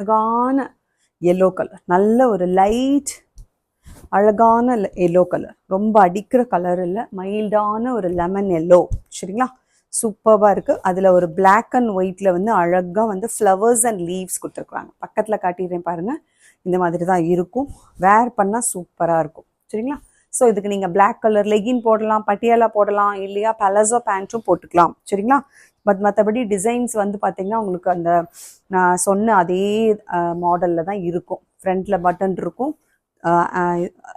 அழகான yellow colour, நல்ல ஒரு லைட் அழகான எல்லோ கலர், ரொம்ப அடிக்கிற கலர் இல்லை, மைல்டான ஒரு லெமன் எல்லோ. சரிங்களா, சூப்பராக இருக்குது. அதில் ஒரு பிளாக் அண்ட் ஒயிட்டில் வந்து அழகாக வந்து ஃப்ளவர்ஸ் அண்ட் லீவ்ஸ் கொடுத்துருக்குறாங்க. பக்கத்தில் காட்டிடுறேன் பாருங்கள், இந்த மாதிரி தான் இருக்கும். வேர் பண்ணால் சூப்பராக இருக்கும். சரிங்களா, ஸோ இதுக்கு நீங்கள் பிளாக் கலர் லெகின் போடலாம், பட்டியாலா போடலாம், இல்லையா பலசோ பேண்ட்டும் போட்டுக்கலாம். சரிங்களா, மற்றபடி டிசைன்ஸ் வந்து பார்த்தீங்கன்னா உங்களுக்கு அந்த நான் சொன்ன அதே மாடலில் தான் இருக்கும். ஃப்ரண்ட்டில் பட்டன் இருக்கும்,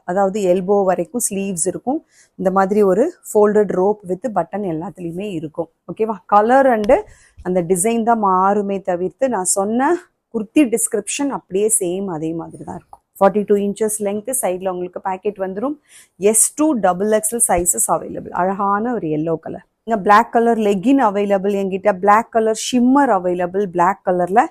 அதாவது எல்போ வரைக்கும் ஸ்லீவ்ஸ் இருக்கும். இந்த மாதிரி ஒரு ஃபோல்டட் ரோப் வித் பட்டன் எல்லாத்துலேயுமே இருக்கும். ஓகேவா, கலர் அண்டு அந்த டிசைன் தான் மாறுமே தவிர்த்து நான் சொன்ன குர்த்தி டிஸ்கிரிப்ஷன் அப்படியே சேம் அதே மாதிரி தான் இருக்கும். 42 inches லெங்க்த்து, சைடில் உங்களுக்கு பேக்கெட் வந்துடும். S2 XXL sizes available. அழகான ஒரு எல்லோ கலர். இங்கே பிளாக் கலர் லெகின் அவைலபிள் என்கிட்ட, black colour shimmer available, black கலரில்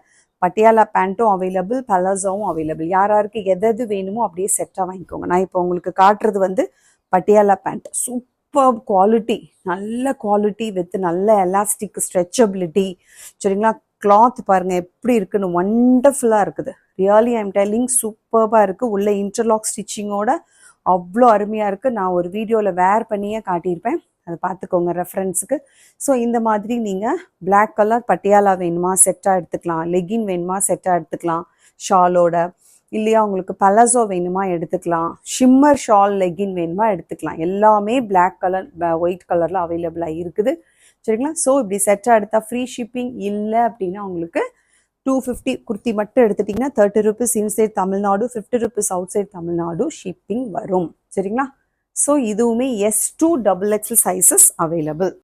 பட்டியாலா பேண்ட்டும் அவைலபிள், பலாசோவும் அவைலபிள். யாராருக்கு எது வேணுமோ அப்படியே செட்டாக வாங்கிக்கோங்க. நான் இப்போ உங்களுக்கு காட்டுறது வந்து பட்டியாலா பேண்ட். சூப்பர் குவாலிட்டி, நல்ல குவாலிட்டி வித் நல்ல எலாஸ்டிக் ஸ்ட்ரெச்சபிலிட்டி. சரிங்களா, கிளாத் பாருங்கள் எப்படி இருக்குன்னு, ஒண்டர்ஃபுல்லாக இருக்குது. ரியலி ஐம் டெல்லிங், சூப்பராக இருக்குது. உள்ள இன்டர்லாக் ஸ்டிச்சிங்கோட அவ்வளோ அருமையாக இருக்குது. நான் ஒரு வீடியோவில் வேர் பண்ணியே காட்டியிருப்பேன், அதை பார்த்துக்கோங்க ரெஃபரன்ஸுக்கு. ஸோ இந்த மாதிரி நீங்கள் பிளாக் கலர் பட்டியாலா வேணுமா செட்டாக எடுத்துக்கலாம், லெகின் வேணுமா செட்டாக எடுத்துக்கலாம் ஷாலோட, இல்லையா உங்களுக்கு பலாசோ வேணுமா எடுத்துக்கலாம், ஷிம்மர் ஷால் லெகின் வேணுமா எடுத்துக்கலாம். எல்லாமே பிளாக் கலர் ஒயிட் கலரில் அவைலபிளாக இருக்குது. சரிங்களா, ஸோ இப்படி செட்டாக எடுத்தால் ஃப்ரீ ஷிப்பிங். இல்லை அப்படின்னா உங்களுக்கு 250 குர்த்தி மட்டும் எடுத்துட்டிங்கன்னா 30 rupees inside Tamil Nadu, 50 rupees outside Tamil Nadu shipping வரும். சரிங்களா, ஸோ இதுவுமே S2 XXL சைஸஸ் அவைலபிள்.